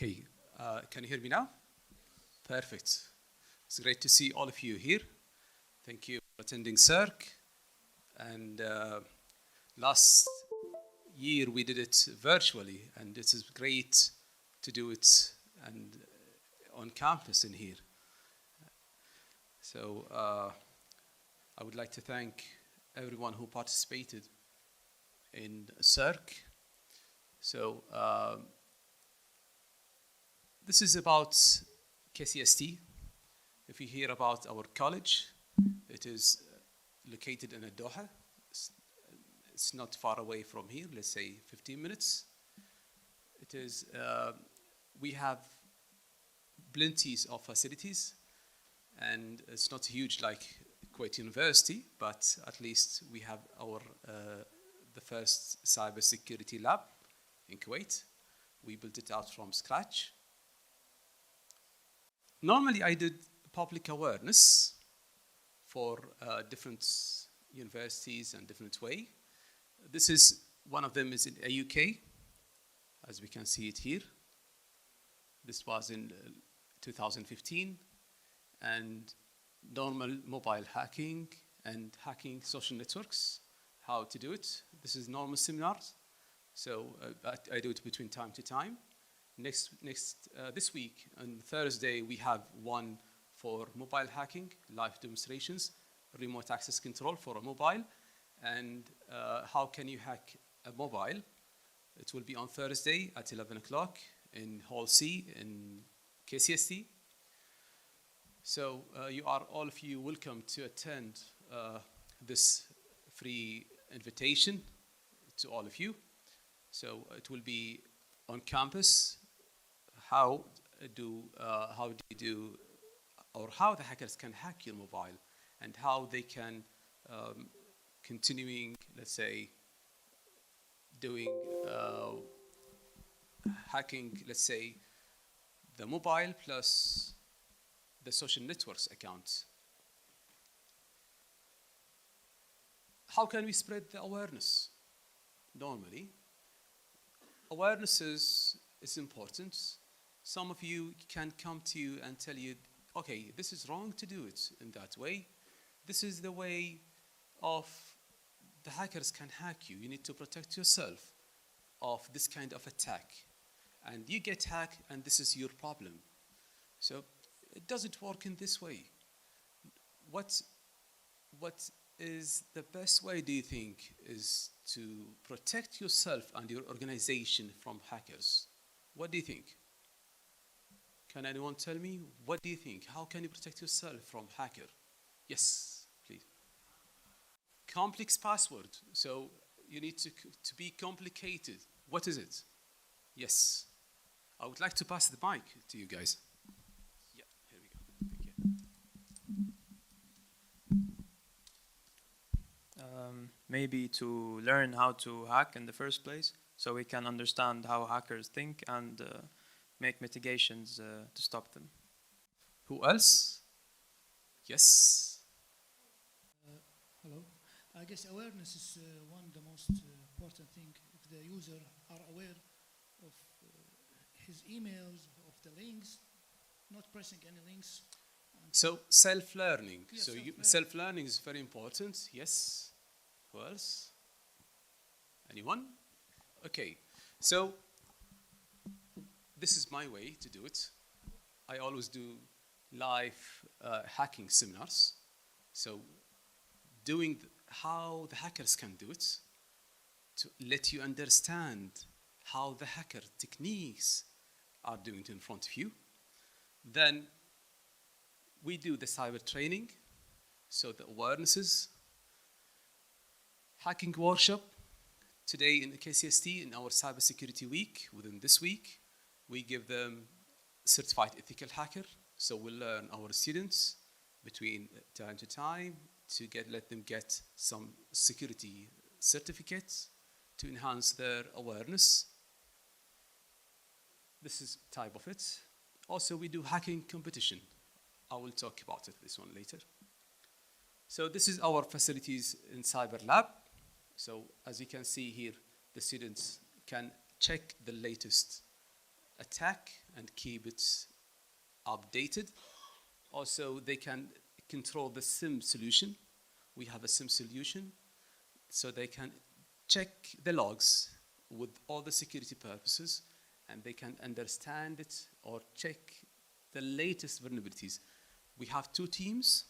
Okay, can you hear me now? Perfect. It's great to see all of you here. Thank you for attending CERC. And last year we did it virtually, and it is great to do it and on campus in here. So I would like to thank everyone who participated in CERC. So this is about KCST. If you hear about our college, it is located in Doha. It's not far away from here, let's say 15 minutes. It is, we have plenty of facilities, and it's not huge like Kuwait University, but at least we have our, the first cybersecurity lab in Kuwait. We built it out from scratch. Normally, I did public awareness for different universities and different way. This is, one of them is in UK, as we can see it here. This was in 2015, and normal mobile hacking and hacking social networks, how to do it. This is normal seminars, so I do it between time to time. This week, on Thursday, we have one for mobile hacking, live demonstrations, remote access control for a mobile, and how can you hack a mobile. It will be on Thursday at 11 o'clock in Hall C in KCST. So you are, all of you, welcome to attend this free invitation to all of you. So it will be on campus. How do you do, or how the hackers can hack your mobile, and how they can continuing, let's say, doing hacking, let's say, the mobile plus the social networks accounts. How can we spread the awareness? Normally, awareness is important. Some of you can come to you and tell you, okay, this is wrong to do it in that way. This is the way of the hackers can hack you. You need to protect yourself of this kind of attack. And you get hacked, and this is your problem. So it doesn't work in this way. What is the best way, do you think, is to protect yourself and your organization from hackers? What do you think? Can anyone tell me? What do you think? How can you protect yourself from hacker? Yes, please. Complex password. So you need to be complicated. What is it? Yes. I would like to pass the mic to you guys. Yeah, here we go. Thank you. Maybe to learn how to hack in the first place, so we can understand how hackers think and make mitigations to stop them. Who else? Yes. Hello. I guess awareness is one of the most important thing. If the user are aware of his emails, of the links, not pressing any links. So self-learning. Yeah, so self-learning is very important. Yes. Who else? Anyone? Okay. So this is my way to do it. I always do live hacking seminars. So doing how the hackers can do it, to let you understand how the hacker techniques are doing it in front of you. Then we do the cyber training, so the awarenesses, hacking workshop. Today in the KCST, in our cybersecurity week, within this week, we give them certified ethical hacker. So we'll learn our students between time to time to let them get some security certificates to enhance their awareness. This is type of it. Also, we do hacking competition. I will talk about it, this one later. So this is our facilities in Cyber Lab. So as you can see here, the students can check the latest attack and keep it updated. Also, they can control the SIM solution. We have a SIM solution, so they can check the logs with all the security purposes, and they can understand it or check the latest vulnerabilities. We have two teams.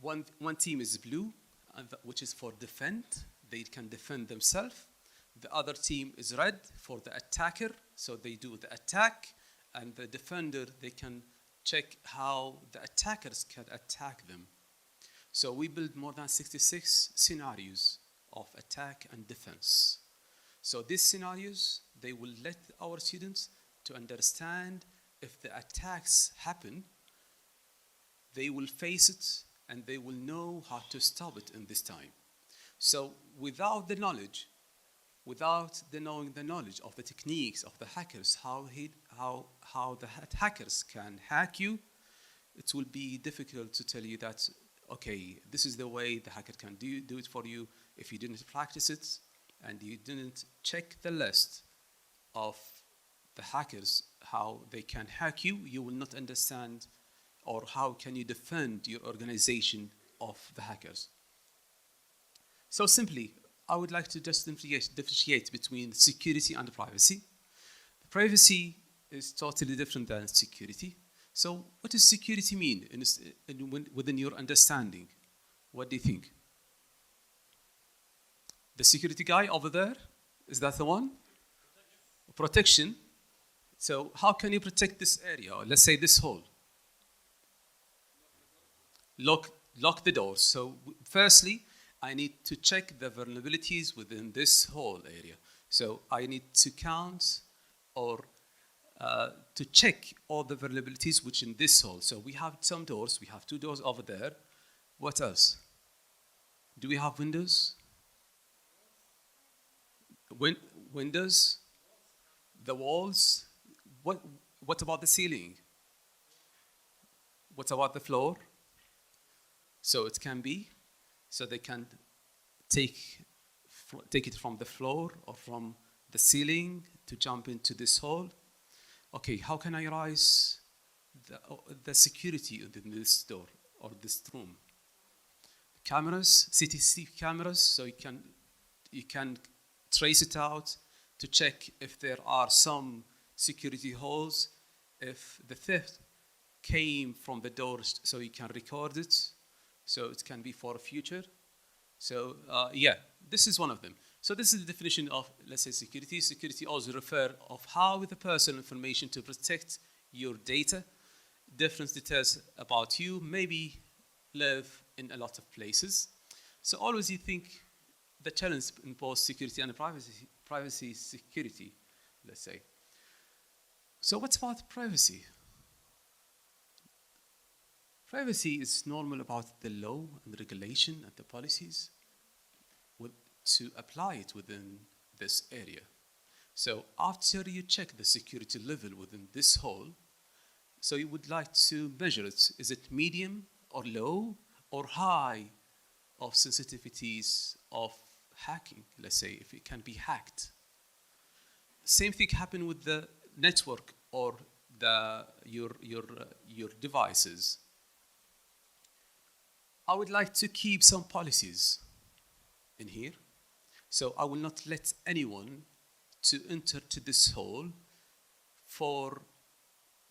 One team is blue, which is for defend. They can defend themselves. The other team is red for the attacker, so they do the attack, and the defender, they can check how the attackers can attack them. So we build more than 66 scenarios of attack and defense. So these scenarios, they will let our students to understand if the attacks happen, they will face it and they will know how to stop it in this time. So without the knowledge, without knowing the knowledge of the techniques of the hackers, how the hackers can hack you, it will be difficult to tell you that, okay, this is the way the hacker can do it for you. If you didn't practice it and you didn't check the list of the hackers, how they can hack you, you will not understand, or how can you defend your organization of the hackers. So simply, I would like to just differentiate between security and privacy. Privacy is totally different than security. So what does security mean within your understanding? What do you think? The security guy over there, is that the one? Protection. So how can you protect this area? Or let's say this hole. Lock the doors. So firstly, I need to check the vulnerabilities within this whole area. So I need to count or to check all the vulnerabilities which in this hole. So we have some doors. We have two doors over there. What else? Do we have windows? Windows? The walls? What about the ceiling? What about the floor? So it can be, so they can take it from the floor or from the ceiling to jump into this hole. Okay, how can I raise the security in this door or this room? Cameras, CCTV cameras, so you can trace it out to check if there are some security holes, if the theft came from the doors, so you can record it, so it can be for a future. So yeah, this is one of them. So this is the definition of, let's say, security. Security also refer of how the personal information to protect your data. Different details about you, maybe live in a lot of places. So always you think the challenge in both security and privacy security, let's say. So what's about privacy? Privacy is normal about the law and regulation and the policies to apply it within this area. So after you check the security level within this hole, so you would like to measure it. Is it medium or low or high of sensitivities of hacking, let's say, if it can be hacked. Same thing happen with the network or your devices. I would like to keep some policies in here. So I will not let anyone to enter to this hole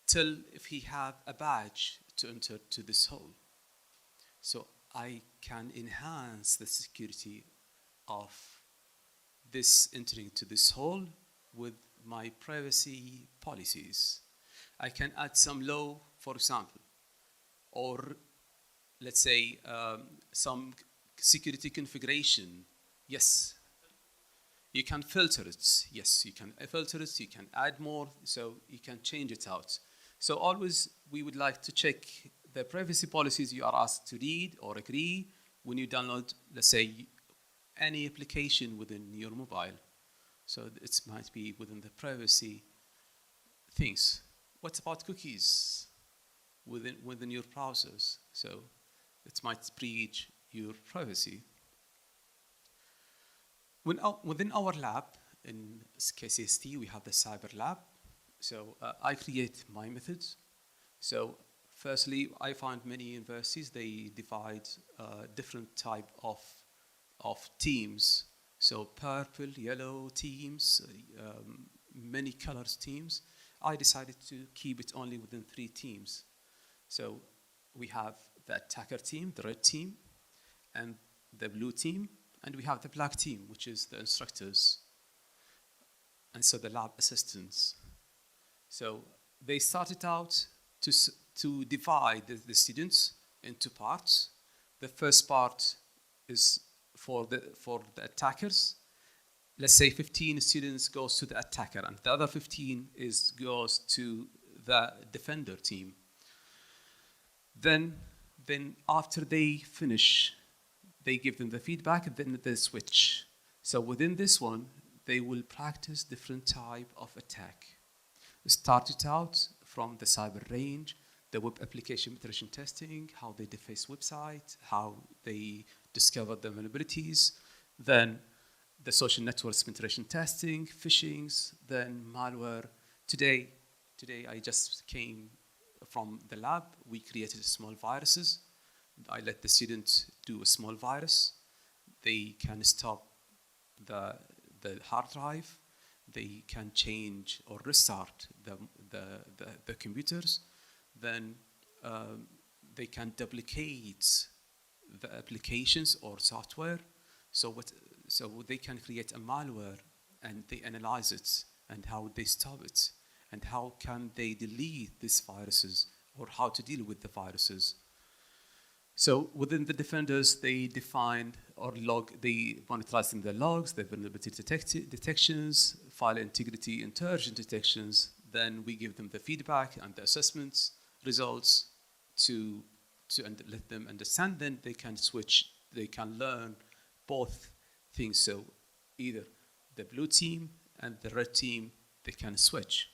till if he have a badge to enter to this hole. So I can enhance the security of this entering to this hole with my privacy policies. I can add some law, for example, or let's say some security configuration. Yes. You can filter it. Yes, you can filter it. You can add more, so you can change it out. So always we would like to check the privacy policies you are asked to read or agree when you download, let's say, any application within your mobile. So it might be within the privacy things. What about cookies within your browsers? So it might breach your privacy. Within our lab in KCST, we have the cyber lab. So I create my methods. So firstly, I find many universities, they divide different type of teams. So purple, yellow teams, many colors teams. I decided to keep it only within 3 teams. So we have the attacker team, the red team, and the blue team, and we have the black team, which is the instructors, and so the lab assistants. So they started out to divide the students into parts. The first part is for the attackers. Let's say 15 students goes to the attacker, and the other 15 goes to the defender team. Then after they finish, they give them the feedback, and then they switch. So within this one, they will practice different type of attack. Started out from the cyber range, the web application penetration testing, how they deface website, how they discover the vulnerabilities, then the social networks penetration testing, phishings, then malware. Today I just came from the lab. We created small viruses. I let the students do a small virus. They can stop the hard drive. They can change or restart the computers. Then they can duplicate the applications or software. So they can create a malware, and they analyze it, and how they stop it, and how can they delete these viruses, or how to deal with the viruses. So within the defenders, they defined or they monitorizing the logs, the vulnerability detections, file integrity and Trojan detections. Then we give them the feedback and the assessments results to let them understand. Then they can switch, they can learn both things. So either the blue team and the red team, they can switch.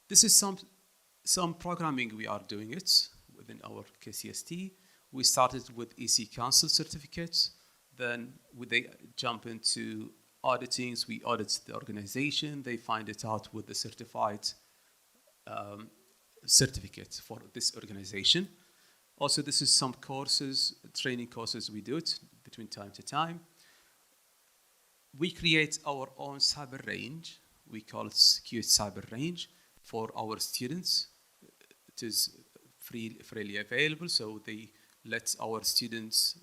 This is some programming we are doing it within our KCST. We started with EC Council certificates. Then they jump into auditings. We audit the organization. They find it out with the certified certificate for this organization. Also, this is some courses, training courses we do it between time to time. We create our own cyber range. We call it Kuwait Cyber Range for our students. It is freely available, so they let our students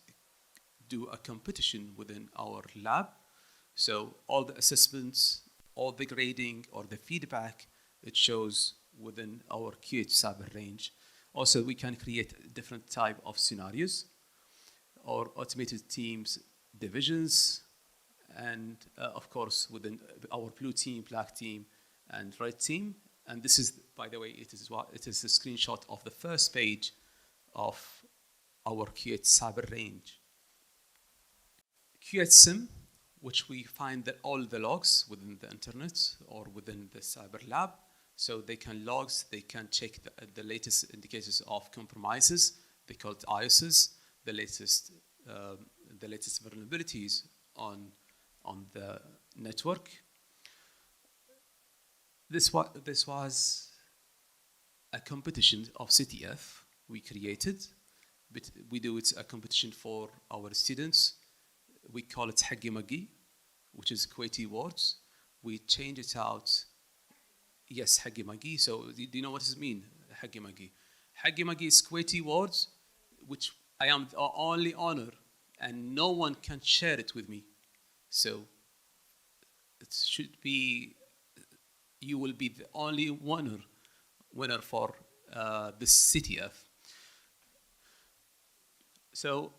do a competition within our lab. So all the assessments, all the grading or the feedback, it shows within our Kuwait Cyber Range. Also, we can create different type of scenarios or automated teams, divisions, and of course within our blue team, black team, and red team. And this is, by the way, it is a screenshot of the first page of our Kuwait Cyber Range. Kuwait SIM, which we find that all the logs within the internet or within the cyber lab. So they can logs, they can check the latest indicators of compromises. They call it IOSs, the latest vulnerabilities on the network. This was a competition of CTF we created, but we do it a competition for our students. We call it Hagi Magi, which is Kuwaiti words. We change it out. Yes, Hagi Magi. So do you know what does it mean, Hagi Magi? Hagi Magi is Kuwaiti words, which I am the only owner, and no one can share it with me. So it should be, you will be the only winner for this CTF. So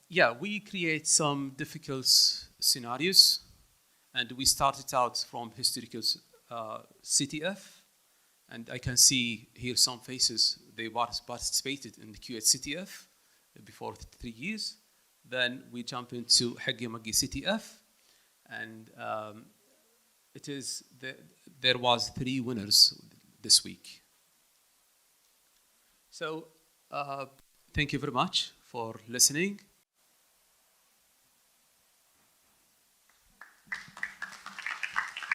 yeah, we create some difficult scenarios, and we started out from historical CTF, and I can see here some faces, they participated in the Kuwait CTF before 3 years. Then we jump into Hagi Magi CTF, and there was 3 winners this week. So thank you very much for listening.